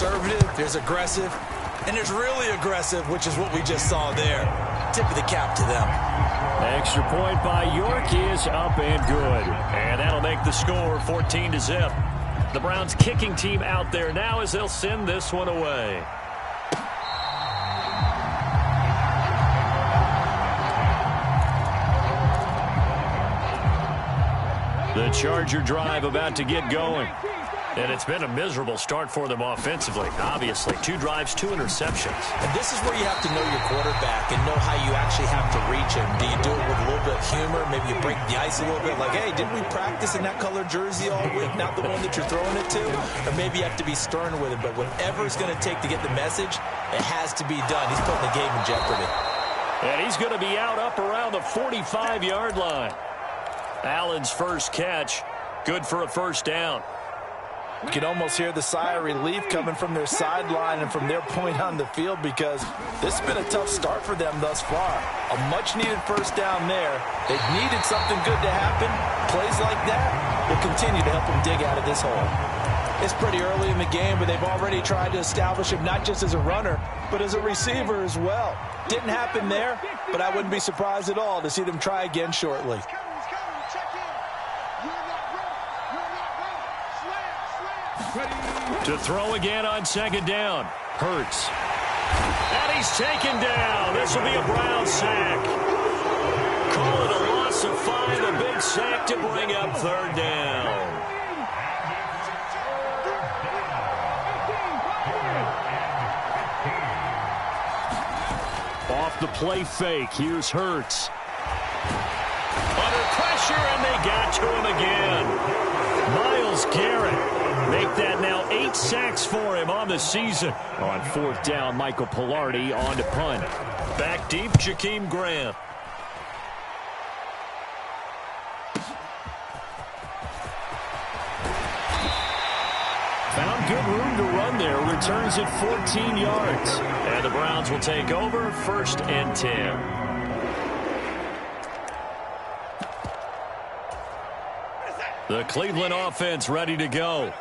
conservative, there's aggressive, and there's really aggressive, which is what we just saw there. Tip of the cap to them. Extra point by York is up and good. And that'll make the score 14-0. The Browns kicking team out there now as they'll send this one away. The Charger drive about to get going. And it's been a miserable start for them offensively, obviously. 2 drives, 2 interceptions. And this is where you have to know your quarterback and know how you actually have to reach him. Do you do it with a little bit of humor? Maybe you break the ice a little bit, like, hey, didn't we practice in that color jersey all week, not the one that you're throwing it to? Or maybe you have to be stern with him. But whatever it's going to take to get the message, it has to be done. He's putting the game in jeopardy. And he's going to be out up around the 45-yard line. Allen's first catch, good for a first down. You can almost hear the sigh of relief coming from their sideline and from their point on the field, because this has been a tough start for them thus far. A much-needed first down there. They've needed something good to happen. Plays like that will continue to help them dig out of this hole. It's pretty early in the game, but they've already tried to establish him not just as a runner, but as a receiver as well. Didn't happen there, but I wouldn't be surprised at all to see them try again shortly. To throw again on second down. Hurts. And he's taken down. This will be a Brown sack. Call it a loss of 5, a big sack to bring up third down. Off the play fake, here's Hurts. Under pressure, and they got to him again. Myles Garrett. Make that now 8 sacks for him on the season. On fourth down, Michael Pilardi on to punt. Back deep, Jakeem Graham. Found good room to run there. Returns at 14 yards. And the Browns will take over, 1st and 10. The Cleveland offense ready to go.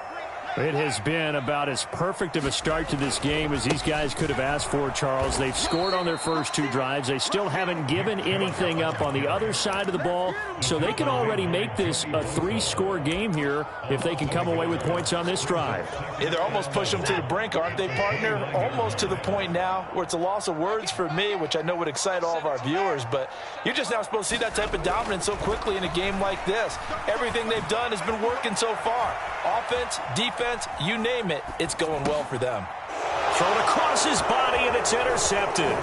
It has been about as perfect of a start to this game as these guys could have asked for, Charles. They've scored on their first 2 drives. They still haven't given anything up on the other side of the ball, so they can already make this a 3-score game here if they can come away with points on this drive. Yeah, they're almost pushing them to the brink, aren't they, partner? Almost to the point now where it's a loss of words for me, which I know would excite all of our viewers, but you're just now supposed to see that type of dominance so quickly in a game like this. Everything they've done has been working so far. Offense, defense, you name it, it's going well for them. Thrown across his body, and it's intercepted.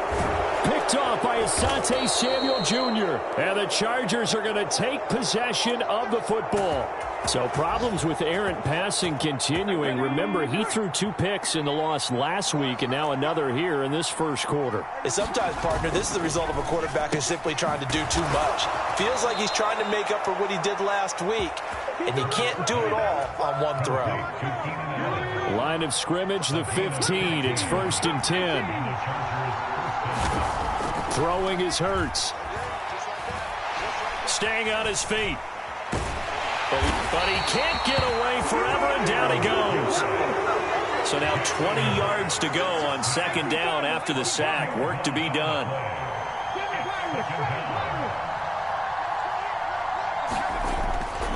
Picked off by Asante Samuel Jr. And the Chargers are going to take possession of the football. So problems with errant passing continuing. Remember, he threw 2 picks in the loss last week, and now another here in this first quarter. And sometimes, partner, this is the result of a quarterback who's simply trying to do too much. Feels like he's trying to make up for what he did last week, and he can't do it all on one throw. Line of scrimmage, the 15. It's 1st and 10. Throwing is Hurts. Staying on his feet. But he can't get away forever, and down he goes. So now 20 yards to go on second down after the sack. Work to be done.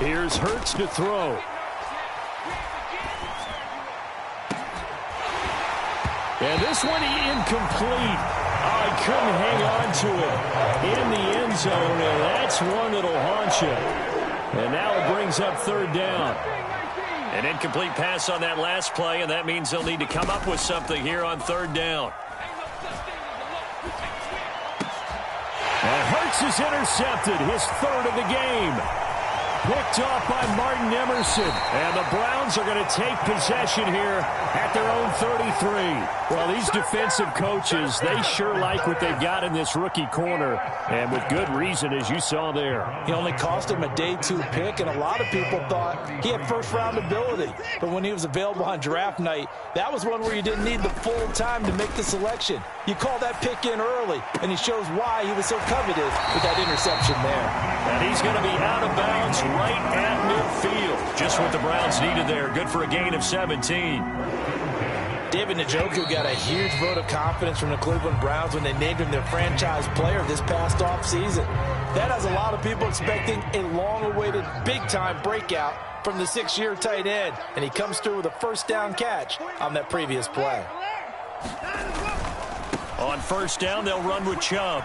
Here's Hurts to throw. And this one incomplete. Oh, he couldn't hang on to it in the end zone, and that's one that'll haunt you. And now it brings up third down. An incomplete pass on that last play, and that means they'll need to come up with something here on third down. And Hurts is intercepted, his 3rd of the game. Picked off by Martin Emerson. And the Browns are going to take possession here at their own 33. Well, these defensive coaches, they sure like what they've got in this rookie corner. And with good reason, as you saw there. He only cost him a day 2 pick, and a lot of people thought he had first-round ability. But when he was available on draft night, that was one where you didn't need the full time to make the selection. You call that pick in early, and he shows why he was so coveted with that interception there. And he's going to be out of bounds right at midfield. Just what the Browns needed there. Good for a gain of 17. David Njoku got a huge vote of confidence from the Cleveland Browns when they named him their franchise player this past offseason. That has a lot of people expecting a long-awaited, big-time breakout from the 6-year tight end, and he comes through with a first down catch on that previous play. On first down, they'll run with Chubb.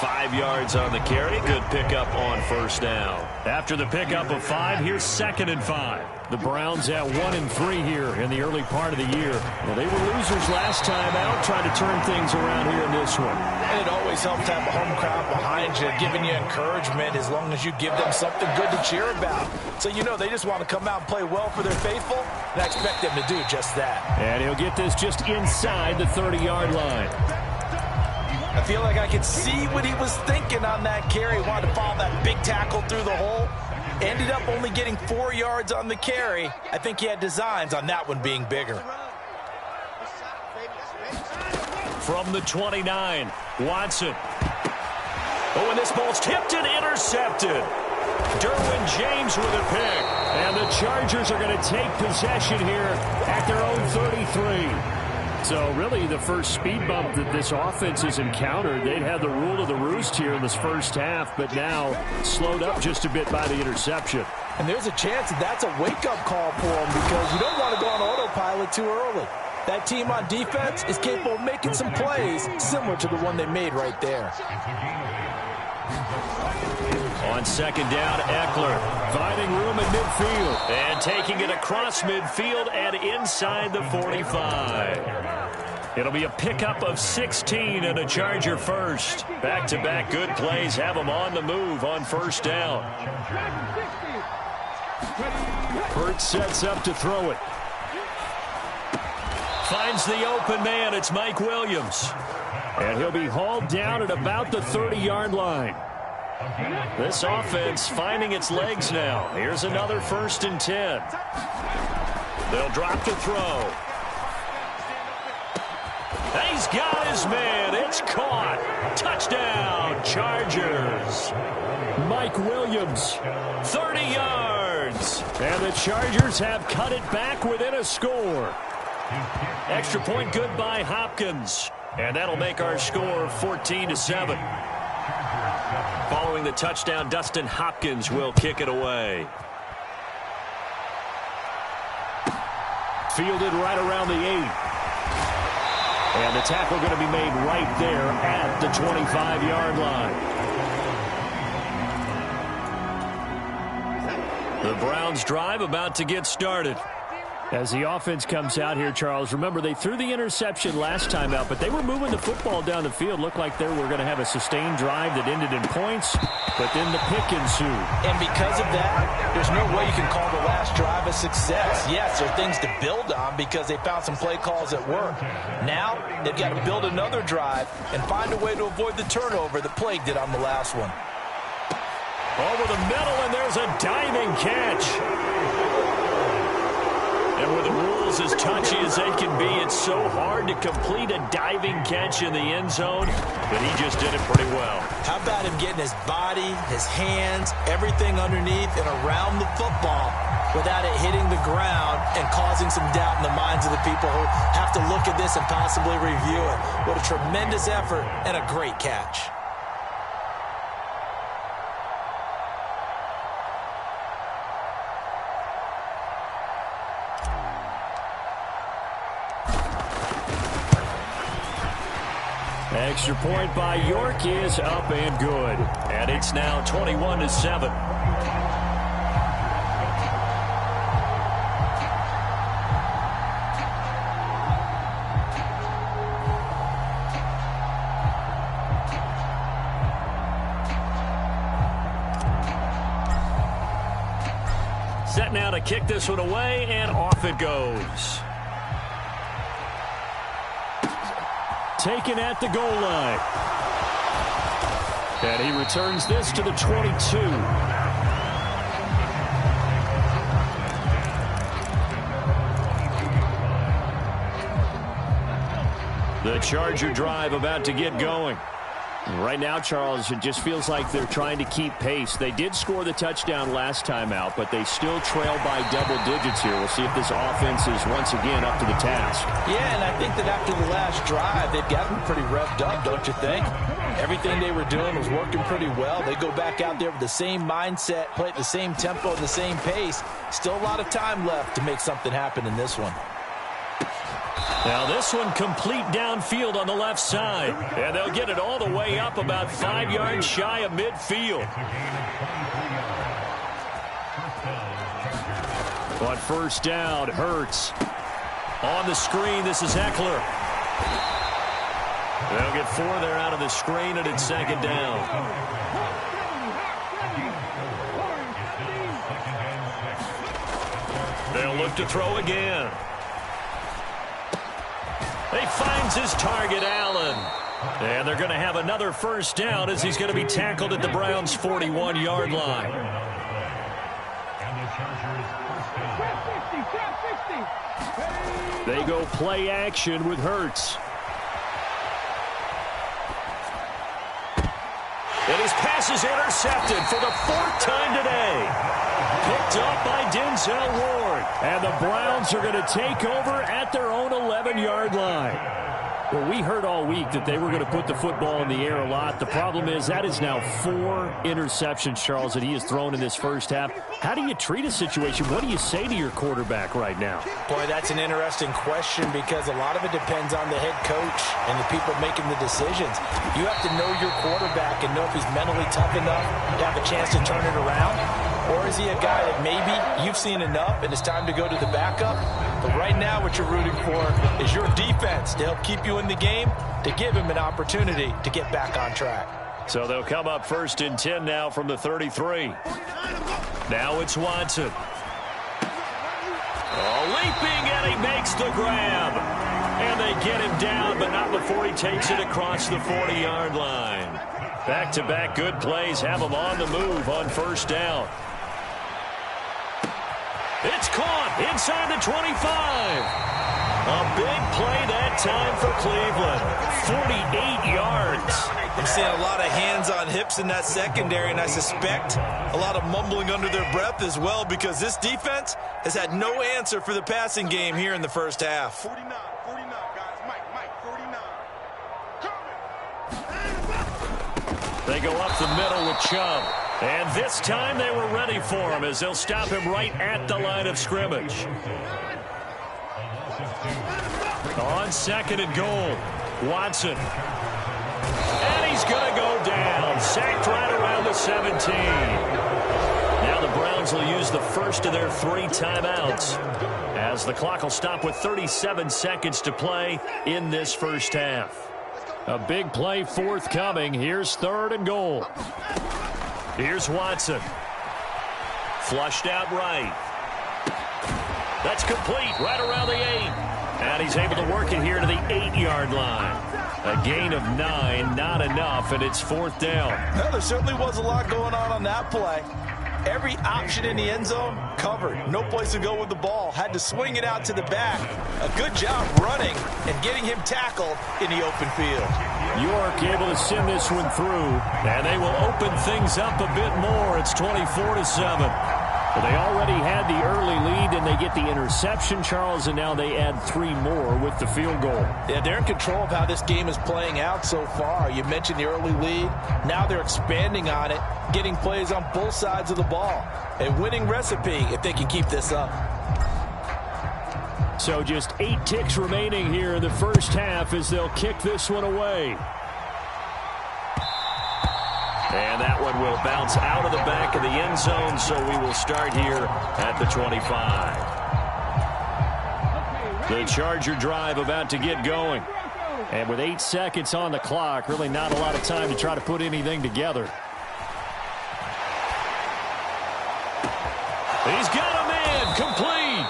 5 yards on the carry. Good pickup on first down. After the pickup of 5, here's 2nd and 5. The Browns at 1-3 here in the early part of the year. Well, they were losers last time out, trying to turn things around here in this one. And it always helps to have a home crowd behind you, giving you encouragement as long as you give them something good to cheer about. So you know they just want to come out and play well for their faithful, and I expect them to do just that. And he'll get this just inside the 30-yard line. I feel like I could see what he was thinking on that carry. He wanted to follow that big tackle through the hole. Ended up only getting 4 yards on the carry. I think he had designs on that one being bigger. From the 29, Watson. Oh, and this ball's tipped and intercepted. Derwin James with a pick. And the Chargers are going to take possession here at their own 33. So really the first speed bump that this offense has encountered. They'd had the rule of the roost here in this first half, but now slowed up just a bit by the interception. And there's a chance that that's a wake-up call for them because you don't want to go on autopilot too early. That team on defense is capable of making some plays similar to the one they made right there. On second down, Eckler finding room at midfield and taking it across midfield and inside the 45. It'll be a pickup of 16 and a Charger first. Back-to-back good plays have them on the move on first down. Hurts sets up to throw it. Finds the open man. It's Mike Williams. And he'll be hauled down at about the 30-yard line. This offense finding its legs now. Here's another 1st and 10. They'll drop to throw. He's got his man. It's caught. Touchdown, Chargers. Mike Williams, 30 yards. And the Chargers have cut it back within a score. Extra point good by Hopkins. And that'll make our score 14-7. Following the touchdown, Dustin Hopkins will kick it away. Fielded right around the 8. And the tackle going to be made right there at the 25-yard line. The Browns drive about to get started. As the offense comes out here, Charles, remember they threw the interception last time out, but they were moving the football down the field. Looked like they were going to have a sustained drive that ended in points, but then the pick ensued. And because of that, there's no way you can call the last drive a success. Yes, there are things to build on because they found some play calls that work. Now, they've got to build another drive and find a way to avoid the turnover that plagued it on the last one. Over the middle, and there's a diving catch. And with the rules as touchy as they can be, it's so hard to complete a diving catch in the end zone, but he just did it pretty well. How about him getting his body, his hands, everything underneath and around the football without it hitting the ground and causing some doubt in the minds of the people who have to look at this and possibly review it. What a tremendous effort and a great catch. Extra point by York is up and good. And it's now 21-7. Set now to kick this one away, and off it goes. Taken at the goal line. And he returns this to the 22. The Charger drive about to get going. Right now, Charles, it just feels like they're trying to keep pace. They did score the touchdown last time out, but they still trail by double digits here. We'll see if this offense is once again up to the task. Yeah, and I think that after the last drive, they've got them pretty revved up, don't you think? Everything they were doing was working pretty well. They go back out there with the same mindset, play at the same tempo and the same pace. Still a lot of time left to make something happen in this one. Now this one complete downfield on the left side. And they'll get it all the way up about 5 yards shy of midfield. On first down, Hurts. On the screen, this is Eckler. They'll get 4 there out of the screen, and it's second down. They'll look to throw again. He finds his target, Allen. And they're going to have another first down as he's going to be tackled at the Browns' 41-yard line. They go play action with Hurts. And his pass is intercepted for the 4th time today. Picked up by Denzel Ward. And the Browns are going to take over at their own 11-yard line. Well, we heard all week that they were going to put the football in the air a lot. The problem is that is now 4 interceptions, Charles, that he has thrown in this first half. How do you treat a situation? What do you say to your quarterback right now? Boy, that's an interesting question because a lot of it depends on the head coach and the people making the decisions. You have to know your quarterback and know if he's mentally tough enough to have a chance to turn it around. Or is he a guy that maybe you've seen enough and it's time to go to the backup? But right now what you're rooting for is your defense to help keep you in the game, to give him an opportunity to get back on track. So they'll come up 1st and 10 now from the 33. Now it's Watson. Leaping, and he makes the grab. And they get him down, but not before he takes it across the 40-yard line. Back-to-back good plays have him on the move on first down. It's caught inside the 25. A big play that time for Cleveland. 48 yards. I'm seeing a lot of hands on hips in that secondary, and I suspect a lot of mumbling under their breath as well because this defense has had no answer for the passing game here in the first half. 49, guys. Mike, 49. They go up the middle with Chubb. And this time they were ready for him as they'll stop him right at the line of scrimmage. On 2nd and goal, Watson. And he's going to go down. Sacked right around the 17. Now the Browns will use the first of their 3 timeouts as the clock will stop with 37 seconds to play in this first half. A big play forthcoming. Here's 3rd and goal. Here's Watson. Flushed out right. That's complete right around the 8. And he's able to work it here to the 8-yard line. A gain of 9, not enough, and it's 4th down. Well, there certainly was a lot going on that play. Every option in the end zone covered. No place to go with the ball. Had to swing it out to the back. A good job running and getting him tackled in the open field. York able to send this one through, and they will open things up a bit more. It's 24-7. Well, they already had the early lead, and they get the interception, Charles, and now they add 3 more with the field goal. Yeah, they're in control of how this game is playing out so far. You mentioned the early lead. Now they're expanding on it, getting plays on both sides of the ball. A winning recipe if they can keep this up. So just 8 ticks remaining here in the first half as they'll kick this one away. And that one will bounce out of the back of the end zone, so we will start here at the 25. The Charger drive about to get going. And with 8 seconds on the clock, really not a lot of time to try to put anything together. He's got a man, complete.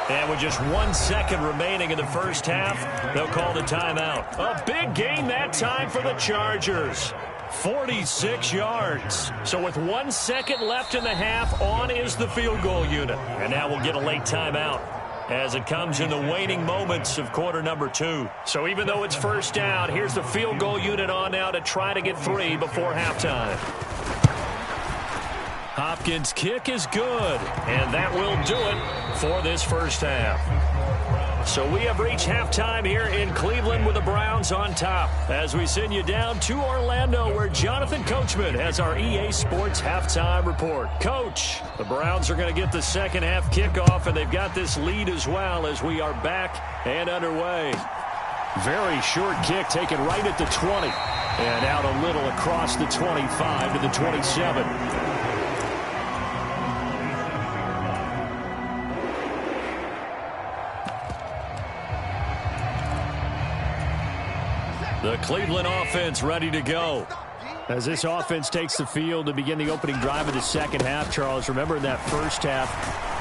And with just 1 second remaining in the first half, they'll call the timeout. A big gain that time for the Chargers. 46 yards. So with 1 second left in the half, on is the field goal unit. And now we'll get a late timeout. as it comes in the waning moments of quarter number 2. So even though it's first down, here's the field goal unit on now to try to get 3 before halftime. Hopkins' kick is good, and that will do it for this first half. So we have reached halftime here in Cleveland with the Browns on top as we send you down to Orlando where Jonathan Coachman has our EA Sports halftime report. Coach, the Browns are going to get the second half kickoff, and they've got this lead as well as we are back and underway. Very short kick taken right at the 20 and out a little across the 25 to the 27. The Cleveland offense ready to go. As this offense takes the field to begin the opening drive of the second half, Charles, remember in that first half,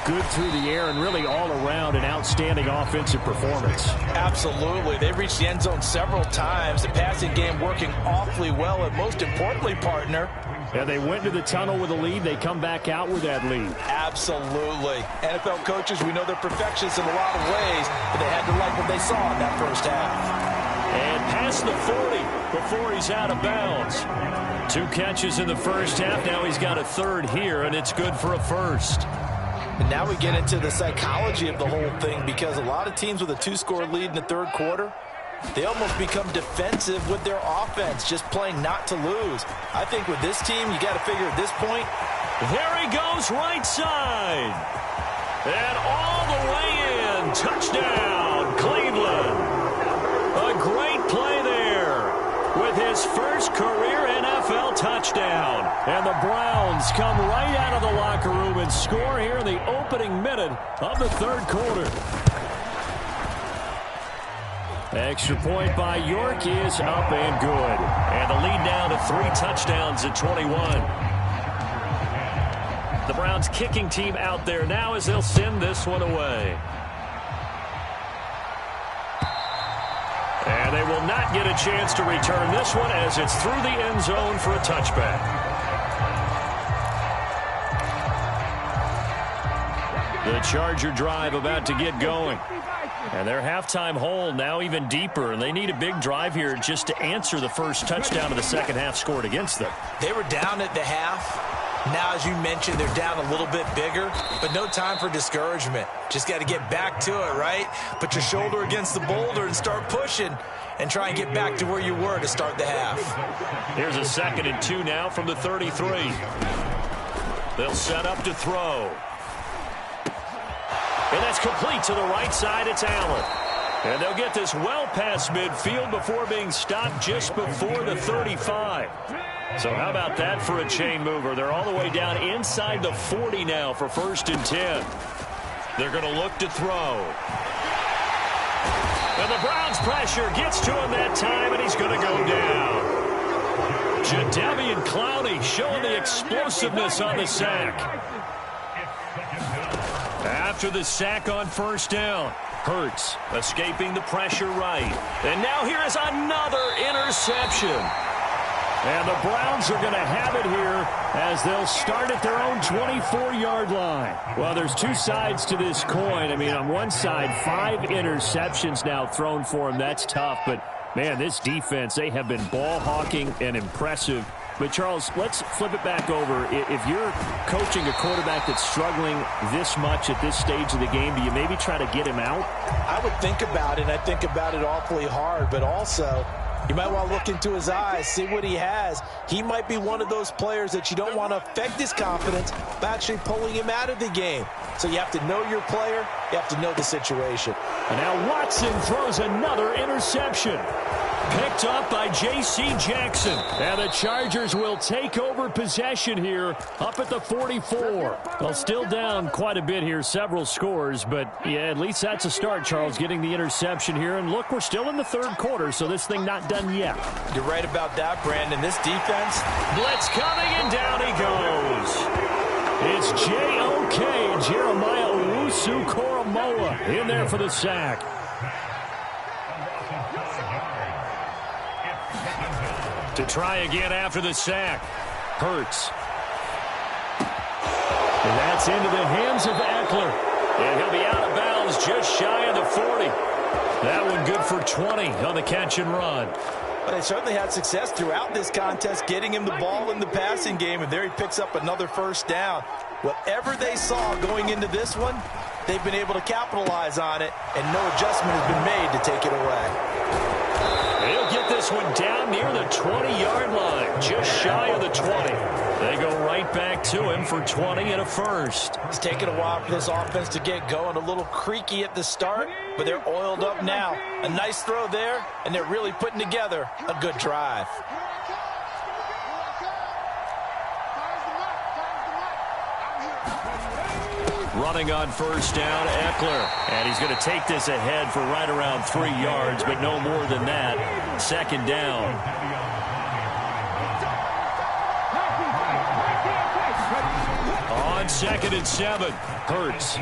good through the air and really all around an outstanding offensive performance. Absolutely. They reached the end zone several times. The passing game working awfully well, and most importantly, partner, yeah, they went to the tunnel with a lead. They come back out with that lead. Absolutely. NFL coaches, we know they're perfectionists in a lot of ways, but they had to like what they saw in that first half. And past the 40 before he's out of bounds. 2 catches in the first half. Now he's got a third here, and it's good for a first. And now we get into the psychology of the whole thing, because a lot of teams with a 2-score lead in the third quarter, they almost become defensive with their offense, just playing not to lose. I think with this team, you got to figure at this point. There he goes right side. And all the way in. Touchdown, Cleveland. A great play there with his first career NFL touchdown. And the Browns come right out of the locker room and score here in the opening minute of the third quarter. Extra point by York is up and good. And the lead now to 3 touchdowns at 21. The Browns kicking team out there now as they'll send this one away. And they will not get a chance to return this one as it's through the end zone for a touchback. The Charger drive about to get going. And their halftime hole now even deeper, and they need a big drive here just to answer the first touchdown of the second half scored against them. They were down at the half. Now, as you mentioned, they're down a little bit bigger, but no time for discouragement. Just got to get back to it, right? Put your shoulder against the boulder and start pushing and try and get back to where you were to start the half. Here's a 2nd and 2 now from the 33. They'll set up to throw. And that's complete to the right side. It's Allen. And they'll get this well past midfield before being stopped just before the 35. So how about that for a chain mover? They're all the way down inside the 40 now for 1st and 10. They're going to look to throw. And the Browns pressure gets to him that time, and he's going to go down. Jadeveon Clowney showing the explosiveness on the sack. After the sack on 1st down, Hurts escaping the pressure right. And now here is another interception. And the Browns are going to have it here as they'll start at their own 24-yard line. Well, there's 2 sides to this coin. I mean, on one side, 5 interceptions now thrown for him. That's tough. But, man, this defense, they have been ball hawking and impressive. But, Charles, let's flip it back over. If you're coaching a quarterback that's struggling this much at this stage of the game, do you maybe try to get him out? I would think about it. I think about it awfully hard. But also, you might want to look into his eyes, see what he has. He might be one of those players that you don't want to affect his confidence by actually pulling him out of the game. So you have to know your player. You have to know the situation. And now Watson throws another interception. Picked up by J.C. Jackson. And the Chargers will take over possession here up at the 44. Well, still down quite a bit here, several scores. But, yeah, at least that's a start, Charles, getting the interception here. And, look, we're still in the third quarter, so this thing not done yet. You're right about that, Brandon. This defense. Blitz coming, and down he goes. It's J.O.K. Jeremiah Owusu-Koramoah in there for the sack. To try again after the sack. Hurts. And that's into the hands of Eckler. And he'll be out of bounds just That one good for 20 on the catch and run. But they certainly had success throughout this contest getting him the ball in the passing game, and there he picks up another first down. Whatever they saw going into this one, they've been able to capitalize on it, and no adjustment has been made to take it away. He'll get this one down near the 20-yard line, just shy of the 20. They go right back to him for 20 and a first. It's taken a while for this offense to get going. A little creaky at the start, but they're oiled up now. A nice throw there, and they're really putting together a good drive. Running on first down, Eckler. And he's going to take this ahead for right around 3 yards, but no more than that. Second down. On 2nd and 7, Hurts.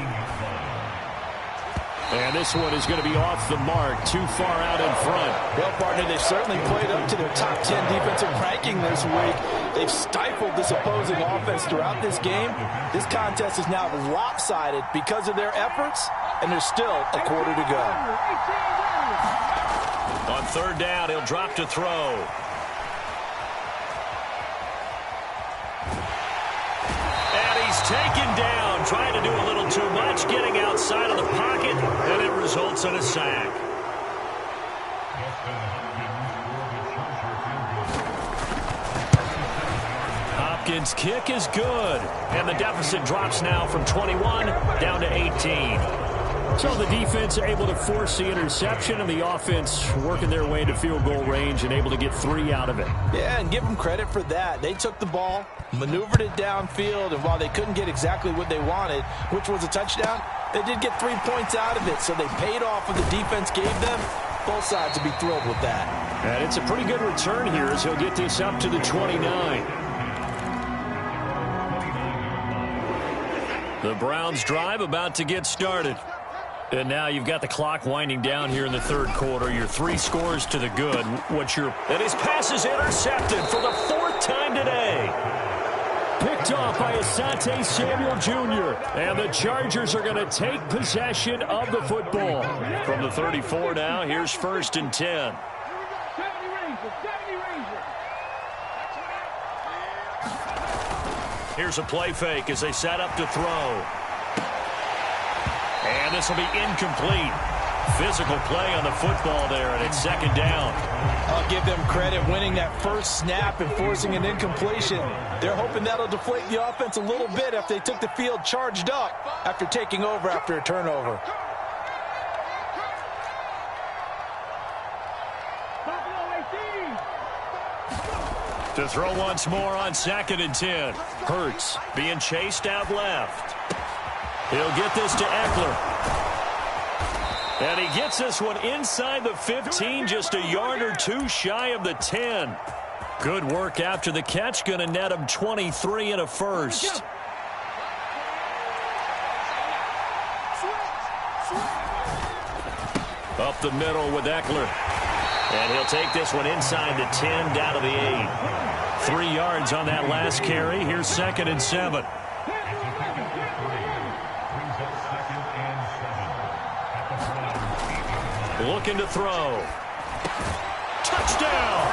And this one is going to be off the mark, too far out in front. Well, partner, they've certainly played up to their top 10 defensive ranking this week. They've stifled this opposing offense throughout this game. This contest is now lopsided because of their efforts, and there's still a quarter to go. On 3rd down, he'll drop to throw. And he's taken down, trying to do a little too much, getting outside of the pocket, and it results in a sack. Hopkins' kick is good, and the deficit drops now from 21 down to 18. So the defense able to force the interception, and the offense working their way to field goal range and able to get 3 out of it. Yeah, and give them credit for that. They took the ball, maneuvered it downfield, and while they couldn't get exactly what they wanted, which was a touchdown, they did get 3 points out of it, so they paid off what the defense gave them. Both sides will be thrilled with that. And it's a pretty good return here as he'll get this up to the 29. The Browns drive about to get started. And now you've got the clock winding down here in the 3rd quarter. Your 3 scores to the good. And his pass is intercepted for the 4th time today. Picked off by Asante Samuel Jr. And the Chargers are going to take possession of the football. From the 34 now, here's 1st and 10. Here's a play fake as they set up to throw. And this will be incomplete. Physical play on the football there, and it's 2nd down. I'll give them credit winning that first snap and forcing an incompletion. They're hoping that'll deflate the offense a little bit after they took the field charged up after taking over after a turnover. To throw once more on 2nd and 10. Hurts being chased out left. He'll get this to Eckler. And he gets this one inside the 15, just a yard or 2 shy of the 10. Good work after the catch, going to net him 23 and a first. Up the middle with Eckler. And he'll take this one inside the 10, down to the 8. 3 yards on that last carry. Here's 2nd and 7. Looking to throw. Touchdown!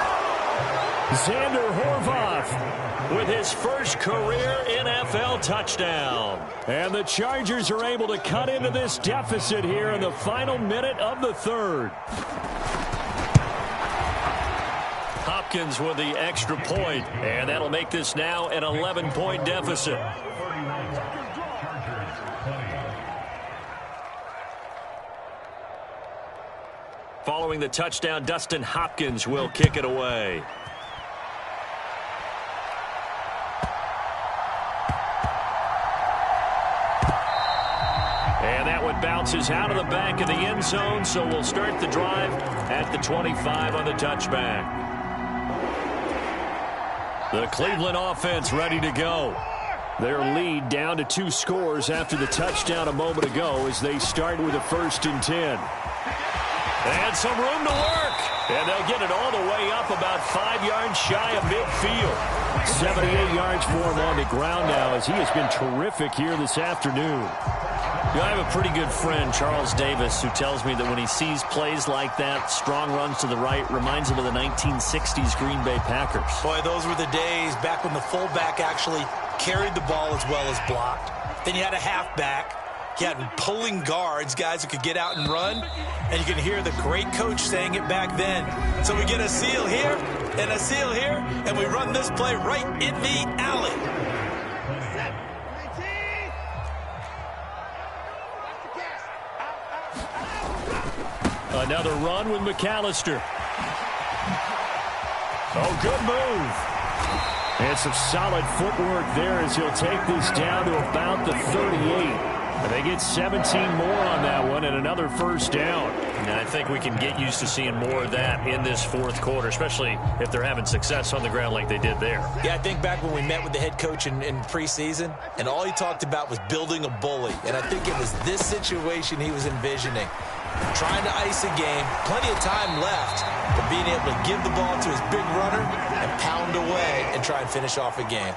Xander Horvath with his first career NFL touchdown. And the Chargers are able to cut into this deficit here in the final minute of the 3rd. Hopkins with the extra point, and that'll make this now an 11-point deficit. Following the touchdown, Dustin Hopkins will kick it away. And that one bounces out of the back of the end zone, so we'll start the drive at the 25 on the touchback. The Cleveland offense ready to go. Their lead down to 2 scores after the touchdown a moment ago as they start with a 1st and 10. And some room to work. And they'll get it all the way up about 5 yards shy of midfield. 78 yards for him on the ground now as he has been terrific here this afternoon. I have a pretty good friend, Charles Davis, who tells me that when he sees plays like that, strong runs to the right, reminds him of the 1960s Green Bay Packers. Boy, those were the days back when the fullback actually carried the ball as well as blocked. Then you had a halfback. You had pulling guards, guys who could get out and run. And you can hear the great coach saying it back then. So we get a seal here and a seal here, and we run this play right in the alley. Another run with McAllister. Oh, good move. And some solid footwork there as he'll take this down to about the 38. They get 17 more on that one and another first down. And I think we can get used to seeing more of that in this fourth quarter, especially if they're having success on the ground like they did there. Yeah, I think back when we met with the head coach in preseason, and all he talked about was building a bully. And I think it was this situation he was envisioning. Trying to ice a game, plenty of time left, but being able to give the ball to his big runner and pound away and try and finish off a game.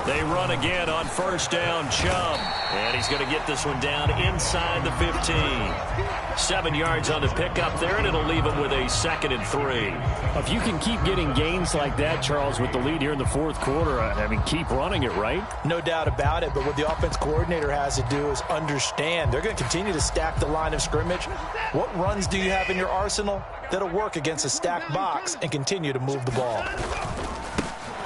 They run again on first down, Chubb. And he's going to get this one down inside the 15. 7 yards on the pickup there, and it'll leave him with a 2nd and 3. If you can keep getting gains like that, Charles, with the lead here in the fourth quarter, I mean, keep running it, right? No doubt about it, but what the offense coordinator has to do is understand they're going to continue to stack the line of scrimmage. What runs do you have in your arsenal that'll work against a stacked box and continue to move the ball?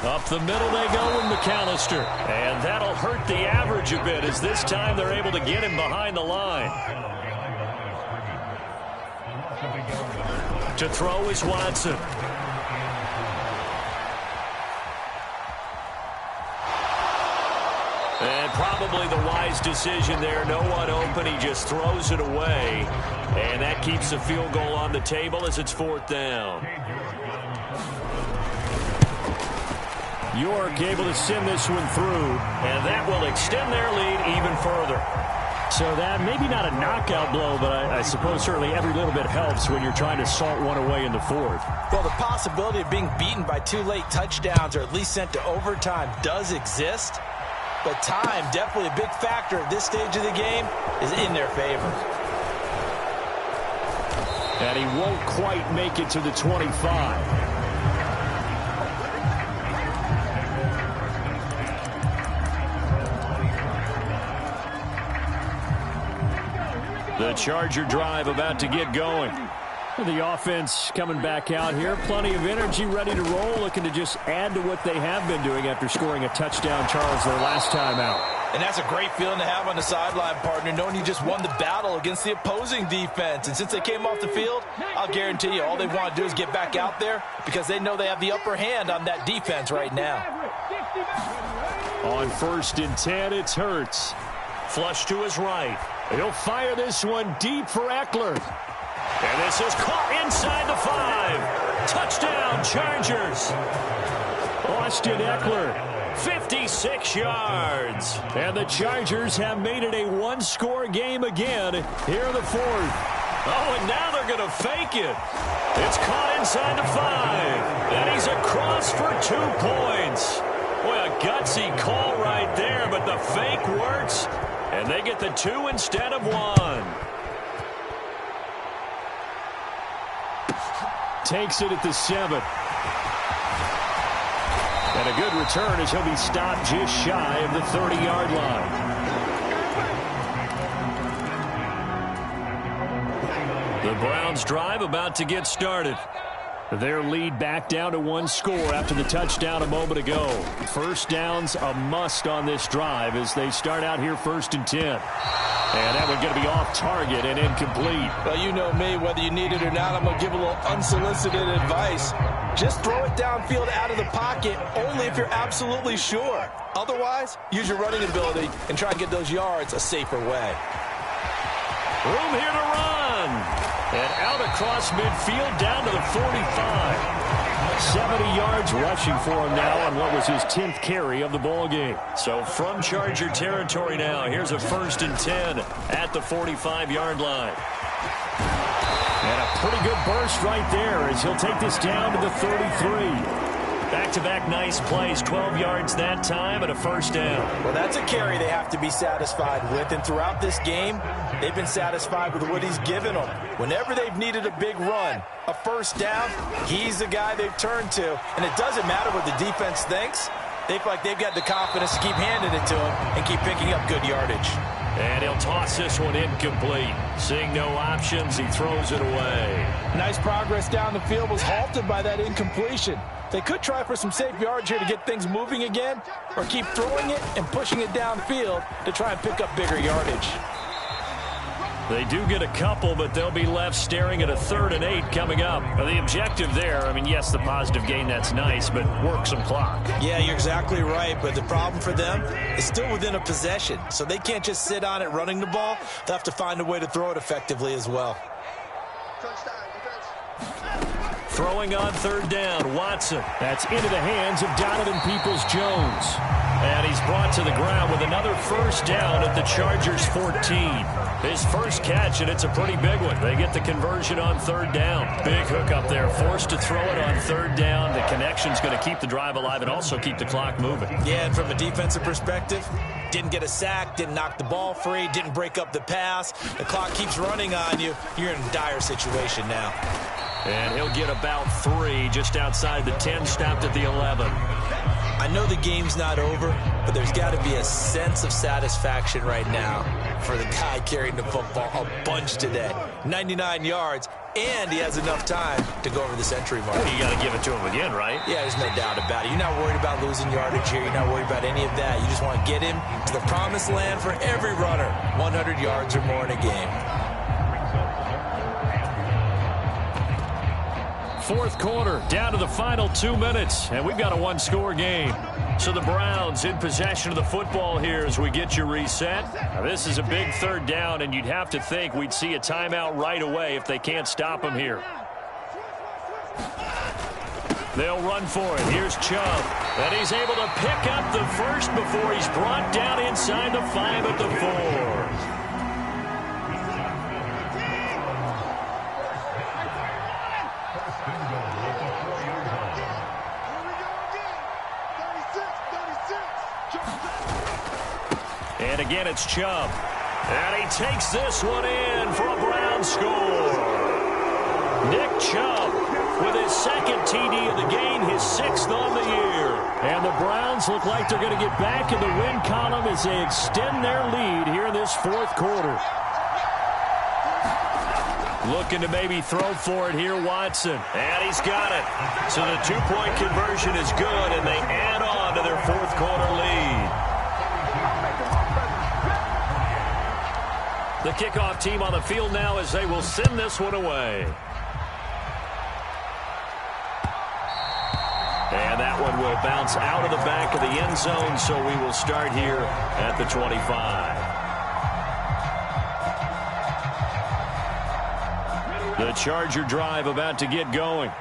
Up the middle they go with McAllister. And that'll hurt the average a bit as this time they're able to get him behind the line. To throw is Watson. And probably the wise decision there. No one open. He just throws it away. And that keeps the field goal on the table as it's 4th down. York able to send this one through, and that will extend their lead even further. So that maybe not a knockout blow, but I suppose certainly every little bit helps when you're trying to salt one away in the fourth. Well, the possibility of being beaten by 2 late touchdowns or at least sent to overtime does exist, but time, definitely a big factor at this stage of the game, is in their favor. And he won't quite make it to the 25. The Charger drive about to get going. The offense coming back out here. Plenty of energy, ready to roll, looking to just add to what they have been doing after scoring a touchdown, Charles, their last time out. And that's a great feeling to have on the sideline, partner, knowing you just won the battle against the opposing defense. And since they came off the field, I'll guarantee you all they want to do is get back out there because they know they have the upper hand on that defense right now. On 1st and 10, it's Hurts. Flush to his right. He'll fire this one deep for Eckler. And this is caught inside the 5. Touchdown, Chargers. Austin Eckler, 56 yards. And the Chargers have made it a one-score game again here in the fourth. Oh, and now they're going to fake it. It's caught inside the 5. And he's across for 2 points. Boy, a gutsy call right there, but the fake works. And they get the 2 instead of 1. Takes it at the 7. And a good return as he'll be stopped just shy of the 30-yard line. The Browns drive about to get started. Their lead back down to 1 score after the touchdown a moment ago. First down's a must on this drive as they start out here 1st and 10. And that one's going to be off target and incomplete. Well, you know me, whether you need it or not, I'm going to give a little unsolicited advice. Just throw it downfield out of the pocket only if you're absolutely sure. Otherwise, use your running ability and try and get those yards a safer way. Room here to run. And out across midfield down to the 45. 70 yards rushing for him now on what was his 10th carry of the ball game. So from Charger territory now, here's a 1st and 10 at the 45-yard line. And a pretty good burst right there as he'll take this down to the 33. Back-to-back nice plays, 12 yards that time and a first down. Well, that's a carry they have to be satisfied with, and throughout this game, they've been satisfied with what he's given them. Whenever they've needed a big run, a first down, he's the guy they've turned to, and it doesn't matter what the defense thinks. They feel like they've got the confidence to keep handing it to him and keep picking up good yardage. And he'll toss this one incomplete. Seeing no options, he throws it away. Nice progress down the field was halted by that incompletion. They could try for some safe yards here to get things moving again, or keep throwing it and pushing it downfield to try and pick up bigger yardage. They do get a couple, but they'll be left staring at a 3rd and 8 coming up. The objective there, I mean, yes, the positive gain, that's nice, but work some clock. Yeah, you're exactly right, but the problem for them is still within a possession, so they can't just sit on it running the ball. They'll have to find a way to throw it effectively as well. Throwing on 3rd down, Watson. That's into the hands of Donovan Peoples-Jones. And he's brought to the ground with another first down at the Chargers' 14. His first catch, and it's a pretty big one. They get the conversion on 3rd down. Big hook up there, forced to throw it on 3rd down. The connection's going to keep the drive alive and also keep the clock moving. Yeah, and from a defensive perspective, didn't get a sack, didn't knock the ball free, didn't break up the pass. The clock keeps running on you. You're in a dire situation now. And he'll get about 3 just outside the 10, stopped at the 11. I know the game's not over, but there's got to be a sense of satisfaction right now for the guy carrying the football a bunch today. 99 yards, and he has enough time to go over the century mark. You got to give it to him again, right? Yeah, there's no doubt about it. You're not worried about losing yardage here. You're not worried about any of that. You just want to get him to the promised land for every runner, 100 yards or more in a game. 4th quarter, down to the final 2 minutes, and we've got a one-score game. So the Browns in possession of the football here as we get you reset. Now, this is a big 3rd down, and you'd have to think we'd see a timeout right away if they can't stop him here. They'll run for it. Here's Chubb, and he's able to pick up the first before he's brought down inside the 5 at the 4. And again, it's Chubb. And he takes this one in for a Brown score. Nick Chubb with his 2nd TD of the game, his 6th on the year. And the Browns look like they're going to get back in the win column as they extend their lead here in this 4th quarter. Looking to maybe throw for it here, Watson. And he's got it. So the 2-point conversion is good, and they add on to their 4th quarter lead. The kickoff team on the field now as they will send this one away. And that one will bounce out of the back of the end zone, so we will start here at the 25. The Charger drive about to get going.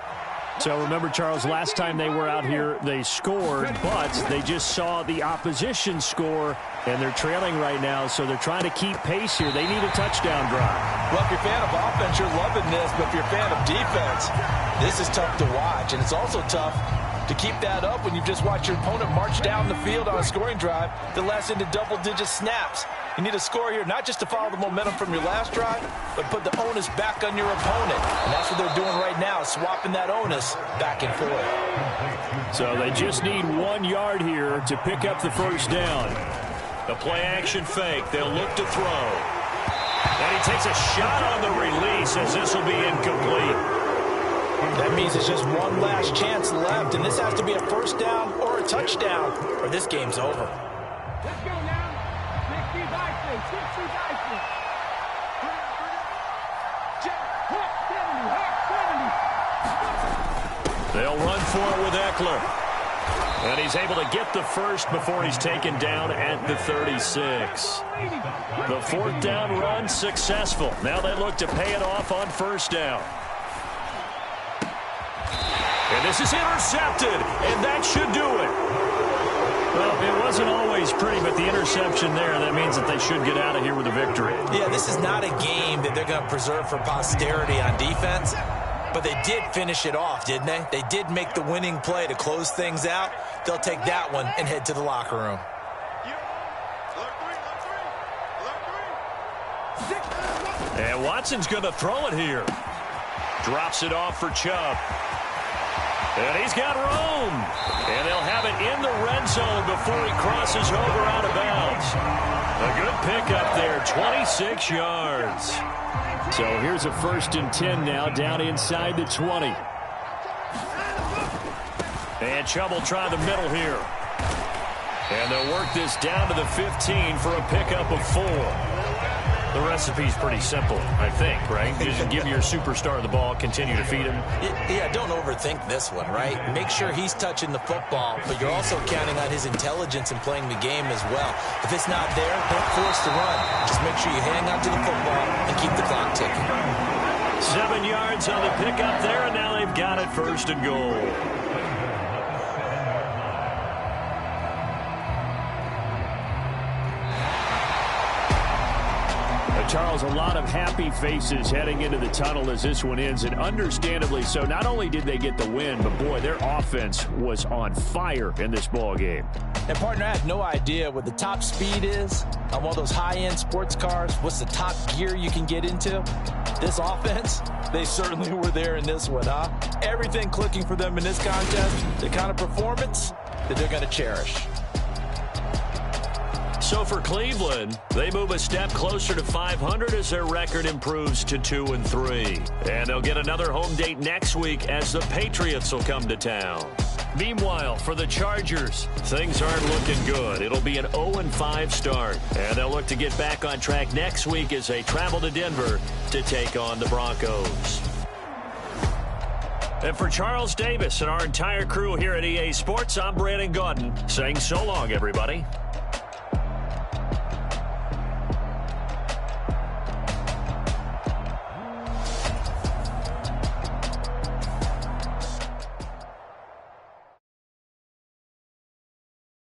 So remember, Charles, last time they were out here, they scored, but they just saw the opposition score, and they're trailing right now, so they're trying to keep pace here. They need a touchdown drive. Well, if you're a fan of offense, you're loving this, but if you're a fan of defense, this is tough to watch, and it's also tough to keep that up when you've just watched your opponent march down the field on a scoring drive that lasts into double-digit snaps. You need a score here, not just to follow the momentum from your last drive, but put the onus back on your opponent. And that's what they're doing right now, swapping that onus back and forth. So they just need 1 yard here to pick up the first down. The play-action fake. They'll look to throw. And he takes a shot on the release as this will be incomplete. That means it's just one last chance left, and this has to be a first down or a touchdown, or this game's over. Let's go now. They'll run for it with Eckler. And he's able to get the first before he's taken down at the 36. The 4th down run successful. Now they look to pay it off on first down. And this is intercepted, and that should do it. Well, it wasn't always pretty, but the interception there, that means that they should get out of here with a victory. Yeah, this is not a game that they're going to preserve for posterity on defense. But they did finish it off, didn't they? They did make the winning play to close things out. They'll take that one and head to the locker room. And Watson's going to throw it here. Drops it off for Chubb. And he's got room. And they'll have it in the red zone before he crosses over out of bounds. A good pickup there, 26 yards. So here's a 1st and 10 now, down inside the 20. And Chubb will try the middle here. And they'll work this down to the 15 for a pickup of 4. The recipe's pretty simple, I think, right? You just give your superstar the ball, continue to feed him. Yeah, don't overthink this one, right? Make sure he's touching the football, but you're also counting on his intelligence in playing the game as well. If it's not there, don't force the run. Just make sure you hang on to the football and keep the clock ticking. 7 yards on the pickup there, and now they've got it 1st and goal. Charles, a lot of happy faces heading into the tunnel as this one ends, and understandably so. Not only did they get the win, but, boy, their offense was on fire in this ball game. And, partner, I have no idea what the top speed is on one of those high-end sports cars. What's the top gear you can get into? This offense, they certainly were there in this one, huh? Everything clicking for them in this contest, the kind of performance that they're going to cherish. So for Cleveland, they move a step closer to 500 as their record improves to 2-3. And they'll get another home date next week as the Patriots will come to town. Meanwhile, for the Chargers, things aren't looking good. It'll be an 0-5 start. And they'll look to get back on track next week as they travel to Denver to take on the Broncos. And for Charles Davis and our entire crew here at EA Sports, I'm Brandon Gaudin saying so long, everybody.